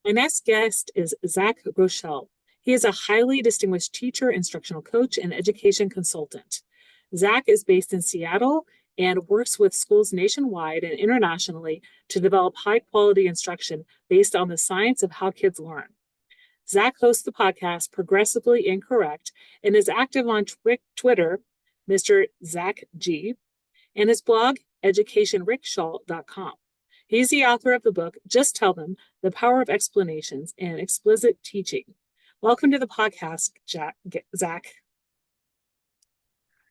My next guest is Zach Groshell. He is a highly distinguished teacher, instructional coach, and education consultant. Zach is based in Seattle and works with schools nationwide and internationally to develop high quality instruction based on the science of how kids learn. Zach hosts the podcast Progressively Incorrect and is active on Twitter, Mr. Zach G, and his blog, educationrickshaw.com. He's the author of the book, Just Tell Them, The Power of Explanations and Explicit Teaching. Welcome to the podcast, Zach.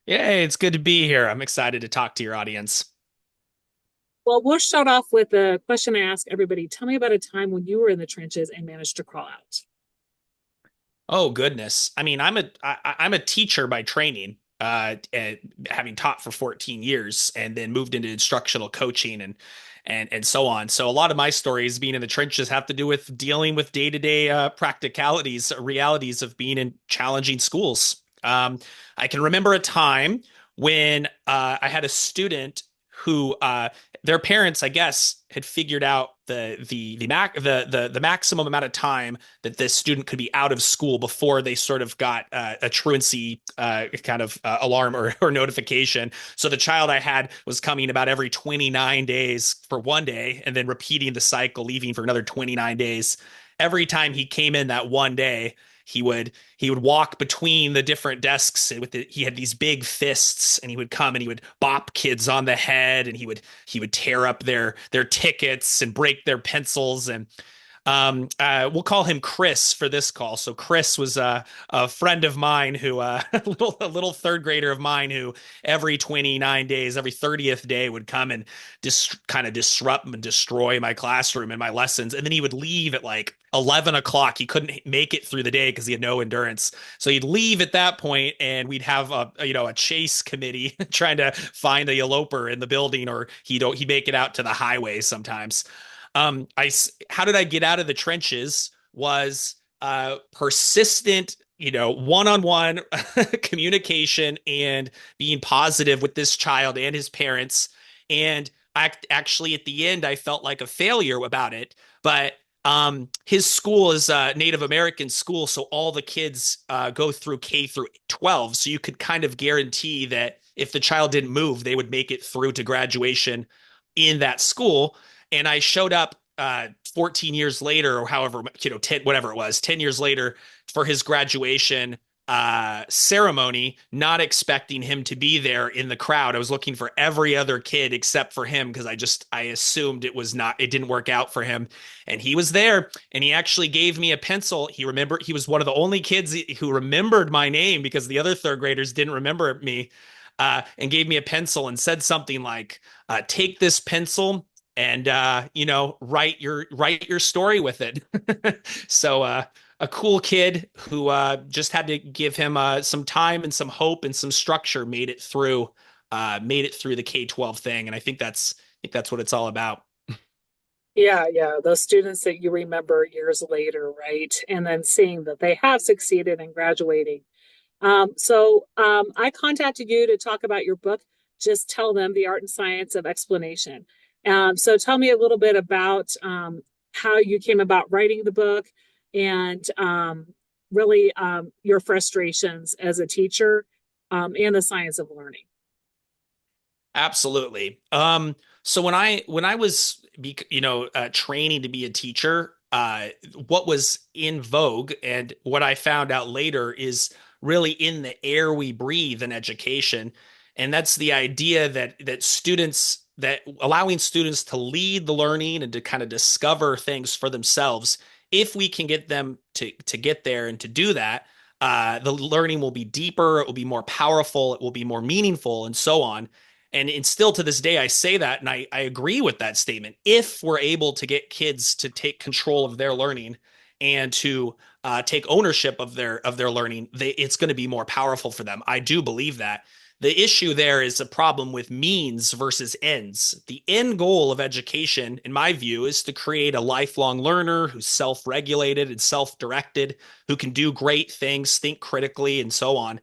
Yeah, it's good to be here. I'm excited to talk to your audience. Well, we'll start off with a question I ask everybody. Tell me about a time when you were in the trenches and managed to crawl out. Oh goodness. I mean, I'm a teacher by training, having taught for 14 years and then moved into instructional coaching and so on. So a lot of my stories being in the trenches have to do with dealing with day-to-day practicalities, realities of being in challenging schools. I can remember a time when I had a student who their parents, I guess, had figured out the maximum amount of time that this student could be out of school before they sort of got a truancy kind of alarm or notification. So the child I had was coming about every 29 days for one day and then repeating the cycle, leaving for another 29 days. Every time he came in that one day, he would walk between the different desks with he had these big fists and he would come and he would bop kids on the head and he would tear up their tickets and break their pencils. And we'll call him Chris for this call. So Chris was a friend of mine who a little third grader of mine who every 29 days, every 30th day would come and kind of disrupt and destroy my classroom and my lessons. And then he would leave at like 11 o'clock. He couldn't make it through the day because he had no endurance. So he'd leave at that point and we'd have a chase committee trying to find a eloper in the building, or he'd make it out to the highway sometimes. I How did I get out of the trenches was persistent, one-on-one communication and being positive with this child and his parents. And actually, at the end, I felt like a failure about it. But his school is a Native American school, so all the kids go through K through 12. So you could kind of guarantee that if the child didn't move, they would make it through to graduation in that school. And I showed up 14 years later, or however, 10, whatever it was, 10 years later for his graduation ceremony, not expecting him to be there in the crowd. I was looking for every other kid except for him because I assumed it didn't work out for him. And he was there and he actually gave me a pencil. He was one of the only kids who remembered my name because the other third graders didn't remember me. And gave me a pencil and said something like, take this pencil and write your story with it. So a cool kid who just had to give him some time and some hope and some structure made it through the K-12 thing. And I think that's what it's all about. Yeah, yeah, those students that you remember years later, right? And then seeing that they have succeeded in graduating. I contacted you to talk about your book, Just Tell Them, The Art and Science of Explanation. So tell me a little bit about how you came about writing the book and really your frustrations as a teacher and the science of learning. Absolutely. So when I was training to be a teacher, what was in vogue and what I found out later is really in the air we breathe in education, and that's the idea that allowing students to lead the learning and to kind of discover things for themselves. If we can get them to get there and to do that, the learning will be deeper, it will be more powerful, it will be more meaningful, and so on. And still to this day, I say that, and I agree with that statement. If we're able to get kids to take control of their learning and to take ownership of their learning, it's going to be more powerful for them. I do believe that. The issue there is a problem with means versus ends. The end goal of education, in my view, is to create a lifelong learner who's self-regulated and self-directed, who can do great things, think critically, and so on.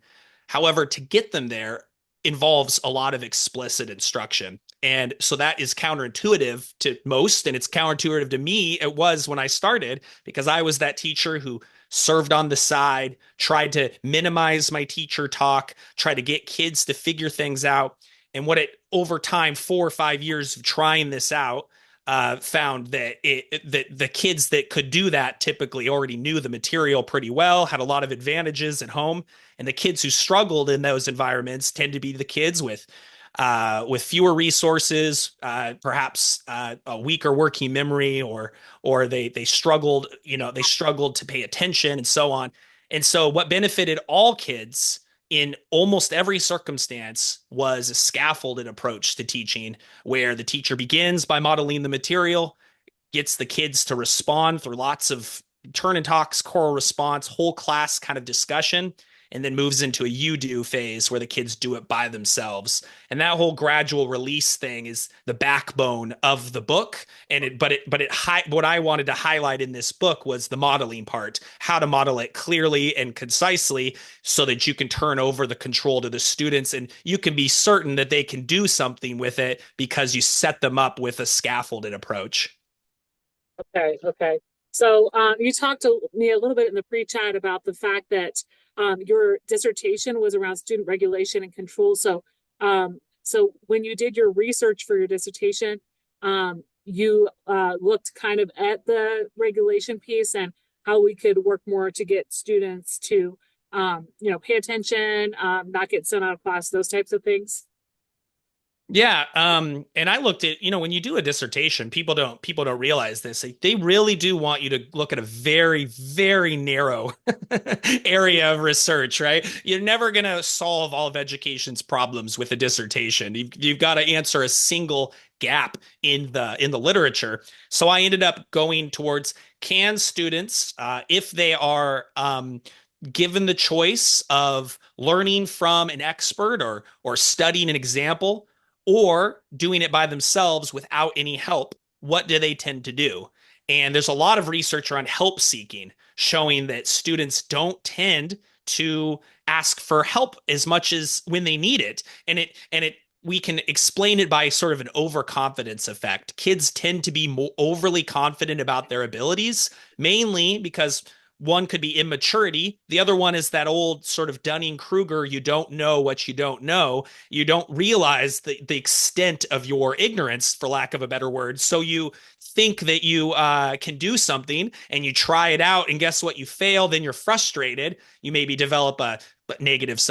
However, to get them there involves a lot of explicit instruction. And so that is counterintuitive to most, and it's counterintuitive to me. It was when I started because I was that teacher who served on the side, tried to minimize my teacher talk, tried to get kids to figure things out. And what it over time, 4 or 5 years of trying this out, found that that the kids that could do that typically already knew the material pretty well, had a lot of advantages at home, and the kids who struggled in those environments tend to be the kids with fewer resources, perhaps a weaker working memory, or they struggled, they struggled to pay attention and so on. And so, what benefited all kids in almost every circumstance was a scaffolded approach to teaching, where the teacher begins by modeling the material, gets the kids to respond through lots of turn and talks, choral response, whole class kind of discussion, and then moves into a you do phase where the kids do it by themselves. And that whole gradual release thing is the backbone of the book. And what I wanted to highlight in this book was the modeling part, how to model it clearly and concisely so that you can turn over the control to the students and you can be certain that they can do something with it because you set them up with a scaffolded approach. Okay, okay. So you talked to me a little bit in the pre-chat about the fact that your dissertation was around student regulation and control. So when you did your research for your dissertation, you looked kind of at the regulation piece and how we could work more to get students to, pay attention, not get sent out of class, those types of things. Yeah, and I looked at, when you do a dissertation, people don't realize this. They really do want you to look at a very, very narrow area of research, right? You're never gonna solve all of education's problems with a dissertation. You've got to answer a single gap in the literature. So I ended up going towards, can students, if they are given the choice of learning from an expert or studying an example or doing it by themselves without any help, what do they tend to do? And there's a lot of research around help seeking showing that students don't tend to ask for help as much as when they need it. And it we can explain it by sort of an overconfidence effect. Kids tend to be more overly confident about their abilities, mainly because one could be immaturity. The other one is that old sort of Dunning-Kruger, you don't know what you don't know. You don't realize the extent of your ignorance, for lack of a better word. So you think that you can do something and you try it out, and guess what? You fail, then you're frustrated. You maybe develop a negative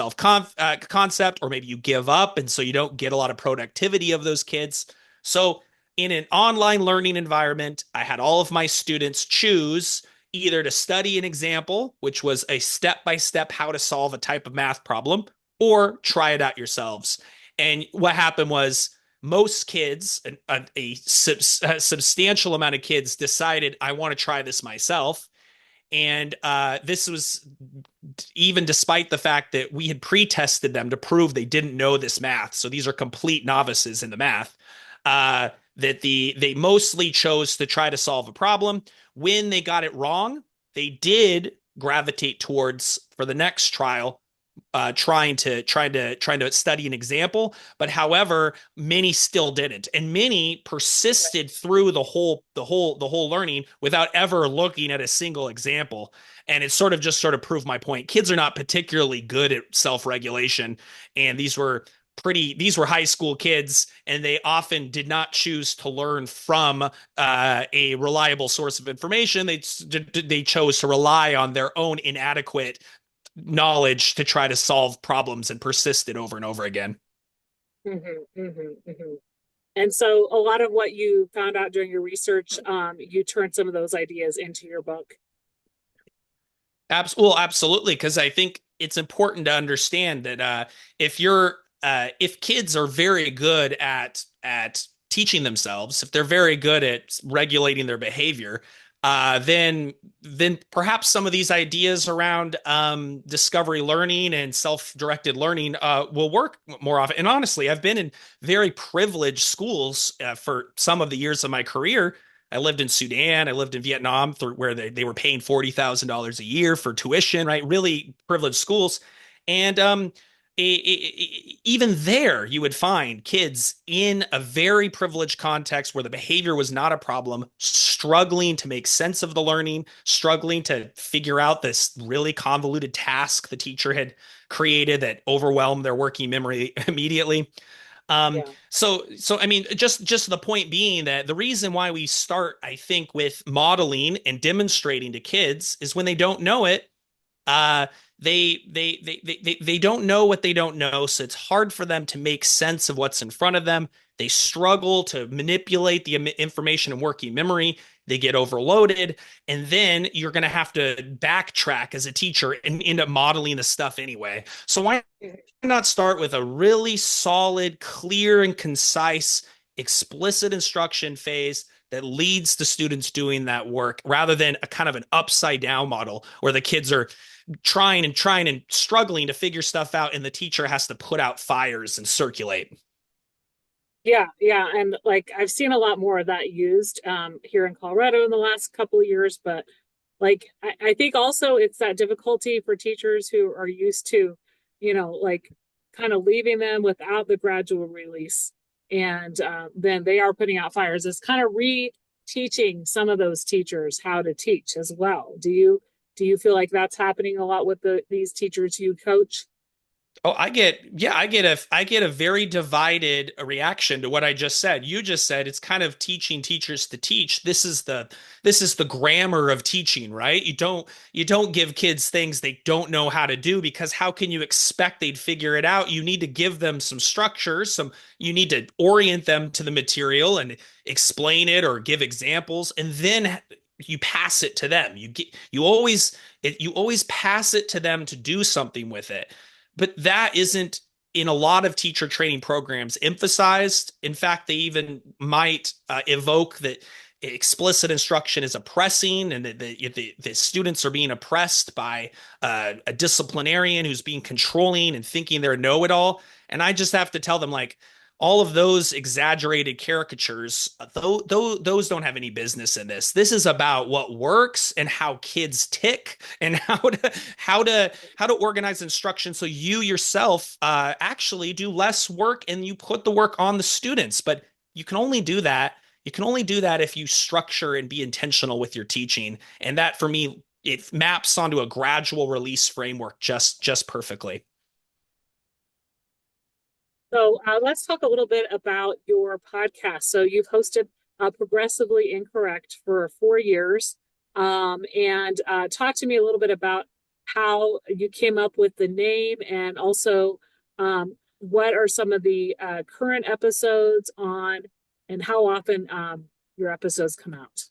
concept, or maybe you give up, and so you don't get a lot of productivity of those kids. So in an online learning environment, I had all of my students choose either to study an example, which was a step-by-step how to solve a type of math problem, or try it out yourselves. And what happened was most kids, a substantial amount of kids, decided, I want to try this myself. And this was even despite the fact that we had pre-tested them to prove they didn't know this math. So these are complete novices in the math. That they mostly chose to try to solve a problem. When they got it wrong, they did gravitate towards, for the next trial, trying to study an example. But however, many still didn't, and many persisted through the whole learning without ever looking at a single example. And it sort of proved my point. Kids are not particularly good at self-regulation, and these were high school kids, and they often did not choose to learn from a reliable source of information. They chose to rely on their own inadequate knowledge to try to solve problems and persisted over and over again. And so a lot of what you found out during your research, you turned some of those ideas into your book. Well, absolutely, because I think it's important to understand that if kids are very good at teaching themselves, if they're very good at regulating their behavior, then perhaps some of these ideas around discovery learning and self-directed learning will work more often. And honestly, I've been in very privileged schools for some of the years of my career. I lived in Sudan. I lived in Vietnam, where they were paying $40,000 a year for tuition, right? Really privileged schools. And even there, you would find kids in a very privileged context where the behavior was not a problem, struggling to make sense of the learning, struggling to figure out this really convoluted task the teacher had created that overwhelmed their working memory immediately. Yeah. So I mean, just the point being that the reason why we start, I think, with modeling and demonstrating to kids is when they don't know it, uh, they don't know what they don't know, so it's hard for them to make sense of what's in front of them. They struggle to manipulate the information in working memory. They get overloaded, and then you're going to have to backtrack as a teacher and end up modeling the stuff anyway. So why not start with a really solid, clear, and concise, explicit instruction phase that leads to students doing that work rather than a kind of an upside down model where the kids are trying and struggling to figure stuff out and the teacher has to put out fires and circulate. Yeah, yeah, and like I've seen a lot more of that used here in Colorado in the last couple of years, but like I think also it's that difficulty for teachers who are used to, like kind of leaving them without the gradual release, and then they are putting out fires. It's kind of re-teaching some of those teachers how to teach as well. Do you feel like that's happening a lot with these teachers you coach? Oh, I get a very divided reaction to what I just said. You just said it's kind of teaching teachers to teach. This is the grammar of teaching, right? You don't give kids things they don't know how to do because how can you expect they'd figure it out? You need to give them some structure, you need to orient them to the material and explain it or give examples, and then you pass it to them. You always pass it to them to do something with it, but that isn't in a lot of teacher training programs emphasized. In fact, they even might evoke that explicit instruction is oppressing and that the students are being oppressed by a disciplinarian who's being controlling and thinking they're a know-it-all. And I just have to tell them, like, all of those exaggerated caricatures, those don't have any business in this. This is about what works and how kids tick and how to organize instruction so you yourself actually do less work and you put the work on the students. But you can only do that. You can only do that if you structure and be intentional with your teaching. And that, for me, it maps onto a gradual release framework just perfectly. So let's talk a little bit about your podcast. So you've hosted Progressively Incorrect for 4 years. And talk to me a little bit about how you came up with the name and also what are some of the current episodes on and how often your episodes come out.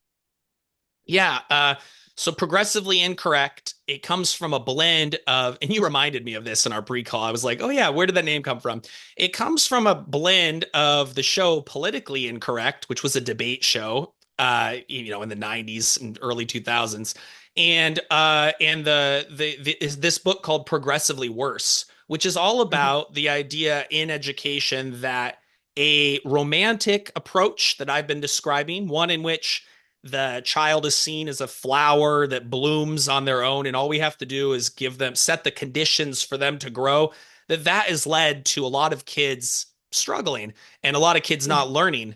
Yeah. So progressively incorrect. It comes from a blend of, and you reminded me of this in our pre-call. I was like, oh yeah, where did that name come from? It comes from a blend of the show Politically Incorrect, which was a debate show, in the 90s and early 2000s, and the is this book called Progressively Worse, which is all Mhm. about the idea in education that a romantic approach that I've been describing, one in which the child is seen as a flower that blooms on their own and all we have to do is set the conditions for them to grow, that has led to a lot of kids struggling and a lot of kids not learning.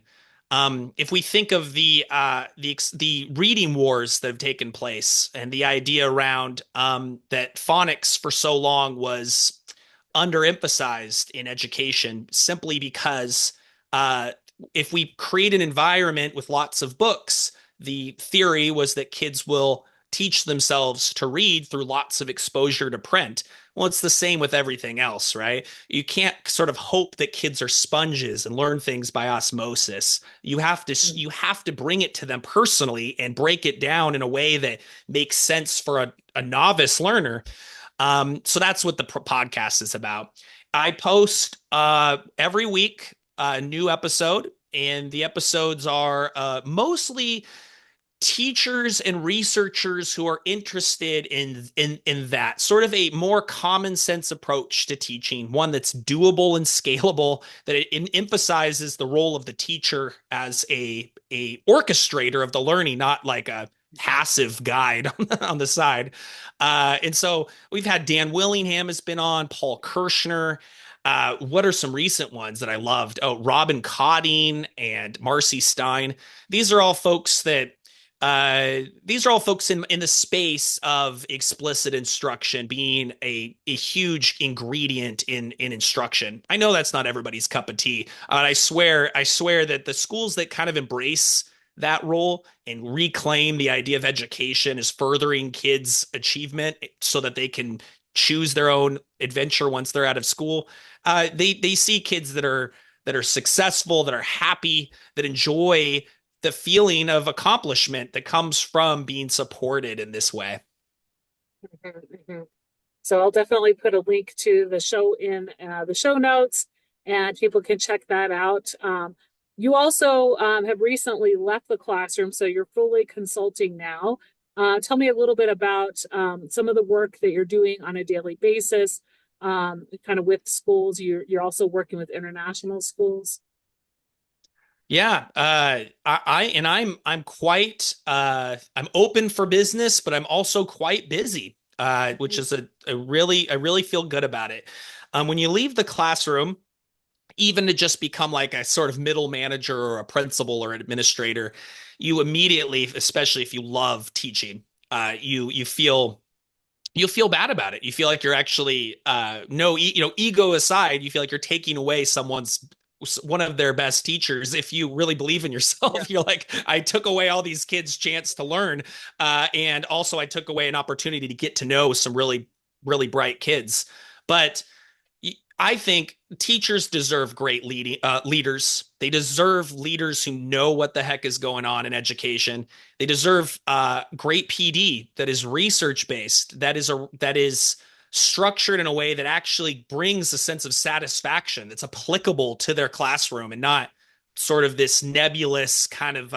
If we think of the reading wars that have taken place and the idea around that phonics for so long was underemphasized in education simply because uh, if we create an environment with lots of books, the theory was that kids will teach themselves to read through lots of exposure to print. Well, it's the same with everything else, right? You can't sort of hope that kids are sponges and learn things by osmosis. You have to bring it to them personally and break it down in a way that makes sense for a novice learner. So that's what the podcast is about. I post every week a new episode, and the episodes are mostly teachers and researchers who are interested in that sort of a more common sense approach to teaching, one that's doable and scalable, that it emphasizes the role of the teacher as a orchestrator of the learning, not like a passive guide on the side. And so we've had Dan Willingham has been on, Paul Kirshner. What are some recent ones that I loved? Oh, Robin Codding and Marcy Stein. These are all folks that these are all folks in the space of explicit instruction being a huge ingredient in instruction. I know that's not everybody's cup of tea. I swear that the schools that kind of embrace that role and reclaim the idea of education as furthering kids' achievement so that they can choose their own adventure once they're out of school. They see kids that are successful, that are happy, that enjoy the feeling of accomplishment that comes from being supported in this way. Mhm, mhm. So I'll definitely put a link to the show in the show notes, and people can check that out. You also have recently left the classroom, so you're fully consulting now. Tell me a little bit about some of the work that you're doing on a daily basis, kind of with schools. You're also working with international schools. Yeah, I'm quite I'm open for business, but I'm also quite busy, which is a really I really feel good about it. When you leave the classroom, even to just become like a sort of middle manager or a principal or an administrator, you immediately, especially if you love teaching, you feel bad about it. You feel like you're actually no, you know, ego aside, you feel like you're taking away someone's one of their best teachers. If you really believe in Yeah. yourself, you're like, I took away all these kids' chance to learn, and also I took away an opportunity to get to know some really bright kids. But I think teachers deserve great leaders. They deserve leaders who know what the heck is going on in education. They deserve great PD that is research based, that is structured in a way that actually brings a sense of satisfaction that's applicable to their classroom and not sort of this nebulous kind of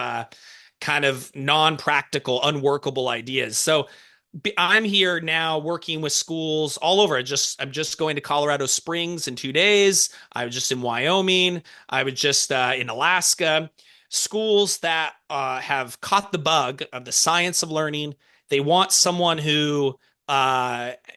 non-practical, unworkable ideas. So I'm here now working with schools all over. I'm just going to Colorado Springs in 2 days. I was just in Wyoming. I was just in Alaska. Schools that have caught the bug of the science of learning. They want someone who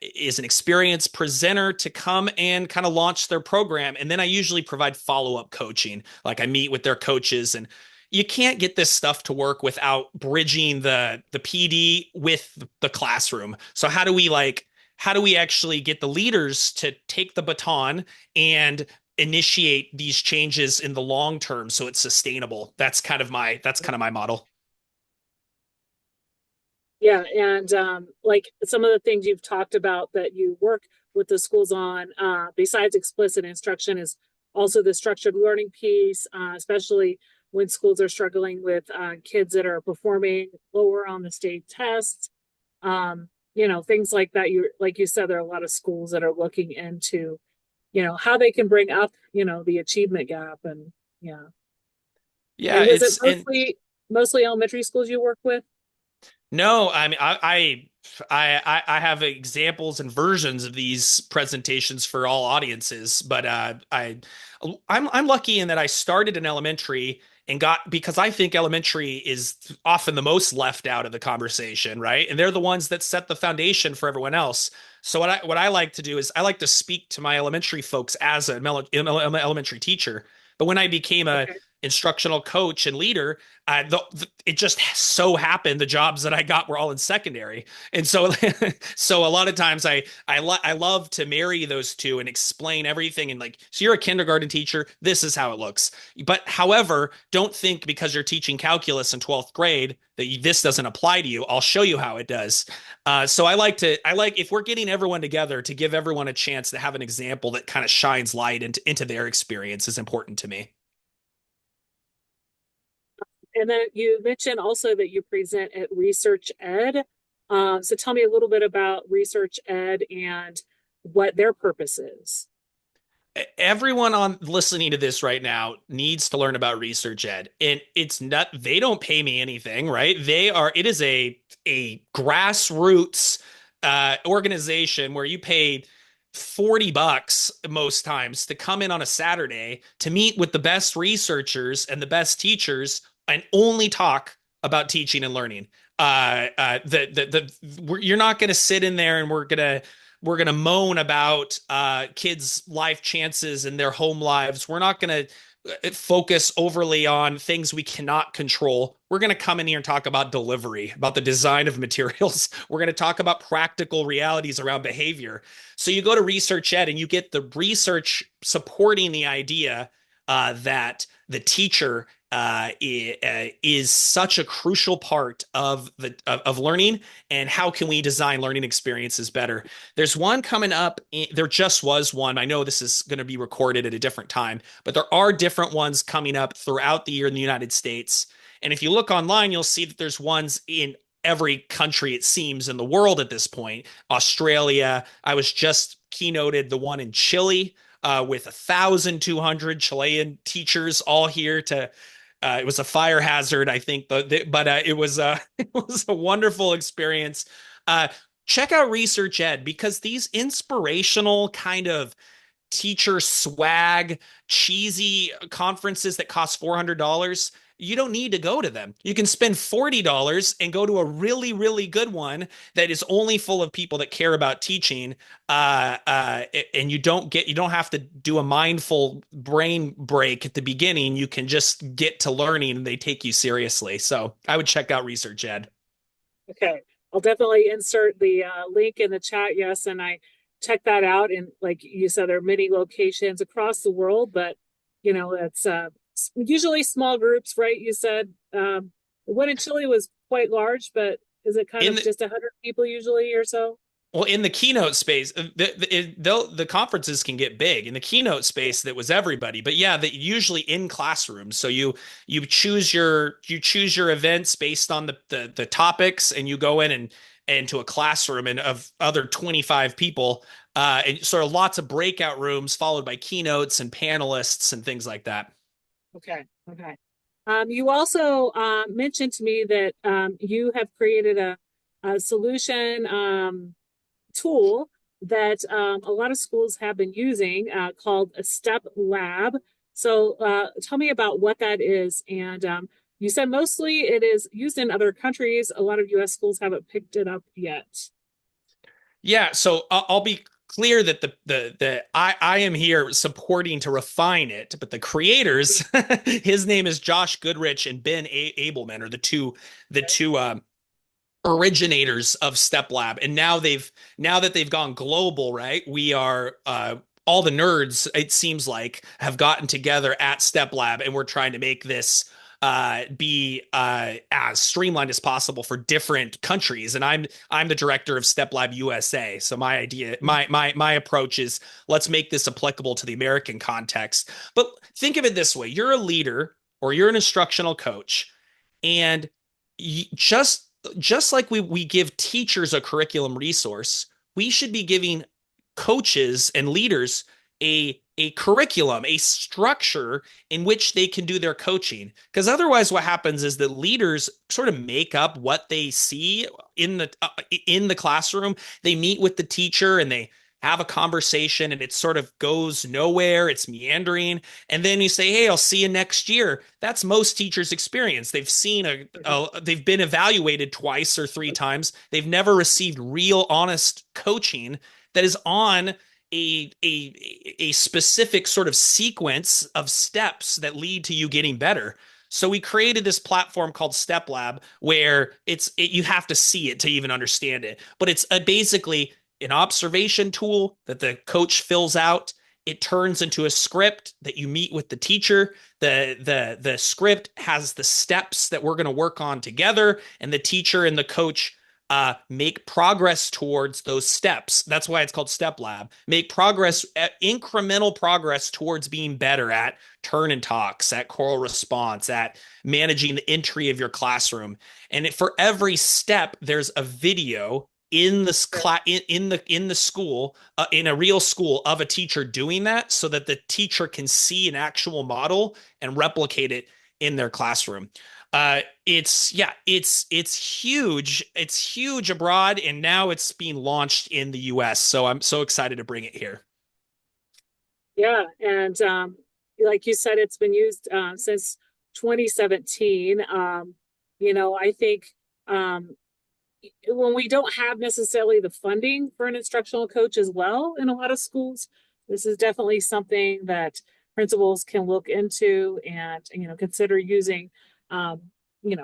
is an experienced presenter to come and kind of launch their program. And then I usually provide follow-up coaching. Like I meet with their coaches and you can't get this stuff to work without bridging the PD with the classroom. So how do we actually get the leaders to take the baton and initiate these changes in the long term so it's sustainable? That's kind of my model. Yeah, and like some of the things you've talked about that you work with the schools on, besides explicit instruction, is also the structured learning piece, especially when schools are struggling with kids that are performing lower on the state tests. Things like that. Like you said, there are a lot of schools that are looking into, how they can bring up, the achievement gap, and yeah. Yeah, And was it it's and mostly elementary schools you work with? no, I mean, I have examples and versions of these presentations for all audiences, but I'm lucky in that I started in elementary and got because I think elementary is often the most left out of the conversation, right? And they're the ones that set the foundation for everyone else. So what I like to do is I like to speak to my elementary folks as an elementary teacher. But when I became a Okay. instructional coach and leader, it just so happened the jobs that I got were all in secondary, and so so a lot of times I love to marry those two and explain everything and like so you're a kindergarten teacher, this is how it looks. But however, don't think because you're teaching calculus in 12th grade that this doesn't apply to you. I'll show you how it does. So I like if we're getting everyone together to give everyone a chance to have an example that kind of shines light into their experience is important to me. And then you mentioned also that you present at Research Ed. So tell me a little bit about Research Ed and what their purpose is. Everyone on listening to this right now needs to learn about research ed, and it's not they don't pay me anything, right? It is a grassroots organization where you pay $40 most times to come in on a Saturday to meet with the best researchers and the best teachers and only talk about teaching and learning. You're not going to sit in there and we're gonna moan about kids' life chances and their home lives. We're not gonna focus overly on things we cannot control. We're going to come in here and talk about delivery, about the design of materials. We're going to talk about practical realities around behavior. So you go to research ed and you get the research supporting the idea that the teacher is such a crucial part of of learning, and how can we design learning experiences better. There's one coming up. There just was one. I know this is going to be recorded at a different time, but there are different ones coming up throughout the year in the United States. And if you look online, you'll see that there's ones in every country, it seems, in the world at this point. Australia, I was just keynoted the one in Chile with 1,200 Chilean teachers all here to. It was a fire hazard, I think, but it was it was a wonderful experience. Uh, Check out Research Ed, because these inspirational kind of teacher swag, cheesy conferences that cost $400, you don't need to go to them. You can spend $40 and go to a really, really good one that is only full of people that care about teaching. And you don't have to do a mindful brain break at the beginning. You can just get to learning and they take you seriously. So I would check out Research Ed. Okay. I'll definitely insert the link in the chat. Yes. And I check that out. And like you said, there are many locations across the world, but it's usually small groups, right? You said the one in Chile was quite large, but is it kind In of the, just 100 people usually or so? Well, in the keynote space, the conferences can get big. In the keynote space, that was everybody. But yeah, that usually in classrooms. So you choose your events based on the topics, and you go in and to a classroom and of other 25 people, and sort of lots of breakout rooms followed by keynotes and panelists and things like that. Okay. Okay. You also mentioned to me that you have created a solution tool that a lot of schools have been using called a Step Lab. So tell me about what that is. And you said mostly it is used in other countries. A lot of US schools haven't picked it up yet. Yeah, so I'll be clear that I am here supporting to refine it, but the creators, his name is Josh Goodrich and Ben Abelman, are the two originators of Step Lab. And now that they've gone global, right? We are all the nerds, it seems like, have gotten together at Step Lab, and we're trying to make this be as streamlined as possible for different countries. And I'm the director of Step Lab USA. So my idea, my approach is, let's make this applicable to the American context. But think of it this way: you're a leader or you're an instructional coach, and just like we give teachers a curriculum resource, we should be giving coaches and leaders a curriculum, a structure in which they can do their coaching. Because otherwise, what happens is that leaders sort of make up what they see in the classroom. They meet with the teacher and they have a conversation, and it sort of goes nowhere. It's meandering. And then you say, "Hey, I'll see you next year." That's most teachers' experience. They've seen they've been evaluated twice or three times. They've never received real, honest coaching that is on a specific sort of sequence of steps that lead to you getting better. So we created this platform called Step Lab, where you have to see it to even understand it. But it's basically an observation tool that the coach fills out. It turns into a script that you meet with the teacher. The script has the steps that we're going to work on together, and the teacher and the coach make progress towards those steps. That's why it's called Step Lab. Make progress, incremental progress towards being better at turn and talks, at choral response, at managing the entry of your classroom. And for every step, there's a video in this class in the school, in a real school, of a teacher doing that, so that the teacher can see an actual model and replicate it in their classroom. It's huge. It's huge abroad, and now it's being launched in the US. So I'm so excited to bring it here. Yeah. And like you said, it's been used since 2017. I think um, when we don't have necessarily the funding for an instructional coach as well in a lot of schools, this is definitely something that principals can look into and consider using. Um,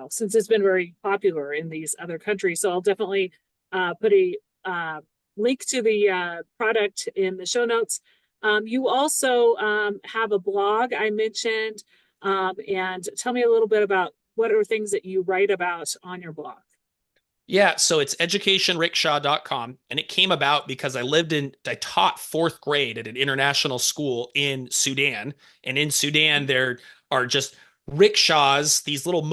since it's been very popular in these other countries, so I'll definitely put a link to the product in the show notes. You also have a blog I mentioned, and tell me a little bit about what are things that you write about on your blog. Yeah, so it's educationrickshaw.com, and it came about because I taught fourth grade at an international school in Sudan. And in Sudan, there are just rickshaws, these little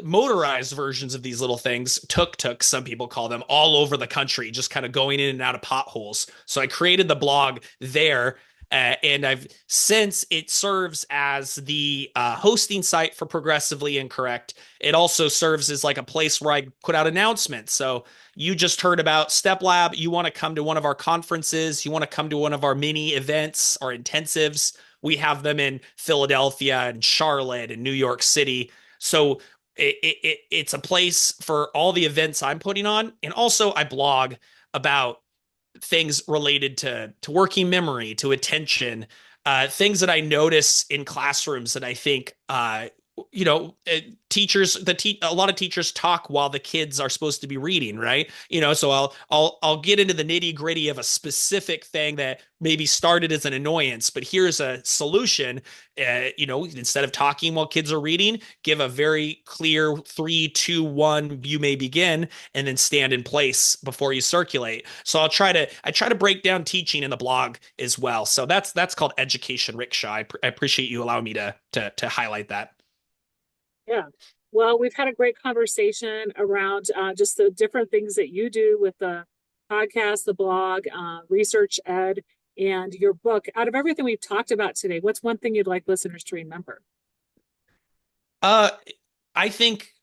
motorized versions of these little things, tuk-tuk, some people call them, all over the country, just kind of going in and out of potholes. So I created the blog there. And I've since it serves as the hosting site for Progressively Incorrect. It also serves as like a place where I put out announcements. So you just heard about Step Lab. You want to come to one of our conferences. You want to come to one of our mini events or intensives. We have them in Philadelphia and Charlotte and New York City. So it's a place for all the events I'm putting on. And also I blog about things related to working memory, to attention, things that I notice in classrooms that I think you know teachers a lot of teachers talk while the kids are supposed to be reading, right? So I'll get into the nitty gritty of a specific thing that maybe started as an annoyance, but here's a solution. Instead of talking while kids are reading, give a very clear 3 2 1, you may begin, and then stand in place before you circulate. So I try to break down teaching in the blog as well. So that's called Education Rickshaw. I appreciate you allowing me to highlight that. Yeah. Well, we've had a great conversation around just the different things that you do with the podcast, the blog, research ed, and your book. Out of everything we've talked about today, what's one thing you'd like listeners to remember? Uh, I think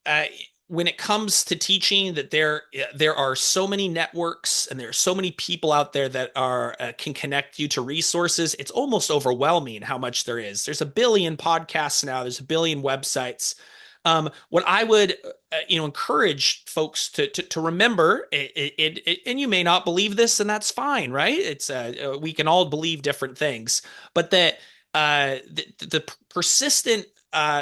when it comes to teaching, that there are so many networks and there are so many people out there that are can connect you to resources. It's almost overwhelming how much there is. There's a billion podcasts now. There's a billion websites. What I would encourage folks to remember, and you may not believe this, and that's fine, right? It's we can all believe different things, but that the persistent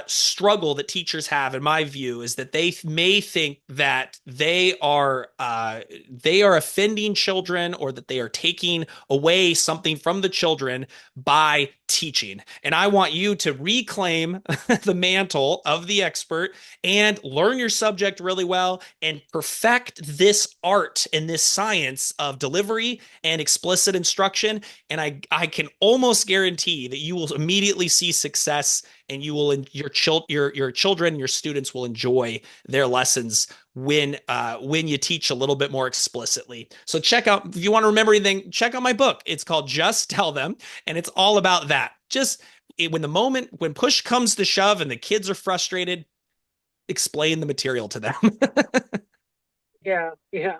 struggle that teachers have, in my view, is that they may think that they are offending children, or that they are taking away something from the children by teaching. And I want you to reclaim the mantle of the expert and learn your subject really well and perfect this art and this science of delivery and explicit instruction. And I can almost guarantee that you will immediately see success, and your children, your students will enjoy their lessons when you teach a little bit more explicitly. So check out, if you want to remember anything, check out my book. It's called Just Tell Them, and it's all about that. Just when push comes to shove and the kids are frustrated, explain the material to them. Yeah, yeah.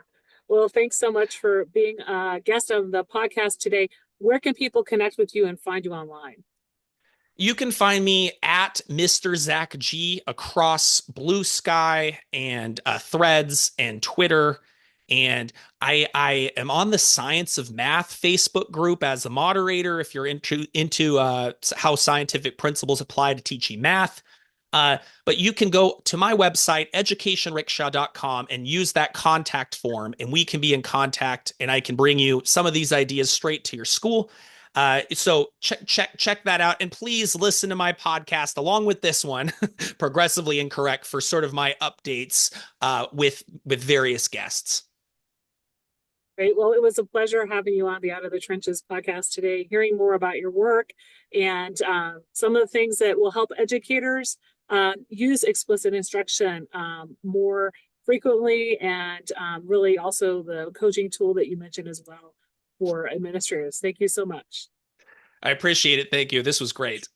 Well, thanks so much for being a guest on the podcast today. Where can people connect with you and find you online? You can find me at Mr. Zach G across Blue Sky and Threads and Twitter. And I am on the Science of Math Facebook group as a moderator if you're into how scientific principles apply to teaching math. But you can go to my website, educationrickshaw.com, and use that contact form, and we can be in contact, and I can bring you some of these ideas straight to your school. So check that out, and please listen to my podcast along with this one, Progressively Incorrect, for sort of my updates with various guests. Great. Well, it was a pleasure having you on the Out of the Trenches podcast today, hearing more about your work and some of the things that will help educators use explicit instruction more frequently, and really also the coaching tool that you mentioned as well for administrators. Thank you so much. I appreciate it. Thank you. This was great.